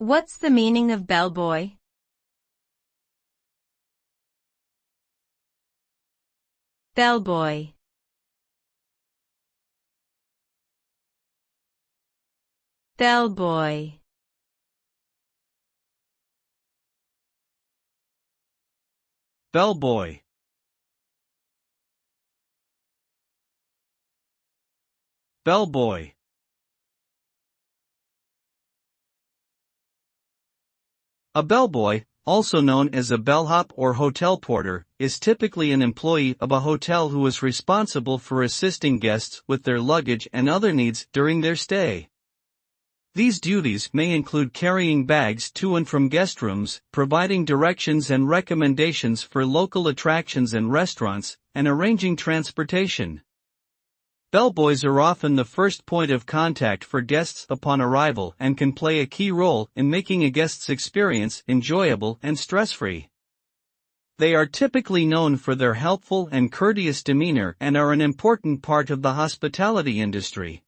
What's the meaning of bellboy? Bellboy. Bellboy. Bellboy. Bellboy. A bellboy, also known as a bellhop or hotel porter, is typically an employee of a hotel who is responsible for assisting guests with their luggage and other needs during their stay. These duties may include carrying bags to and from guest rooms, providing directions and recommendations for local attractions and restaurants, and arranging transportation. Bellboys are often the first point of contact for guests upon arrival and can play a key role in making a guest's experience enjoyable and stress-free. They are typically known for their helpful and courteous demeanor and are an important part of the hospitality industry.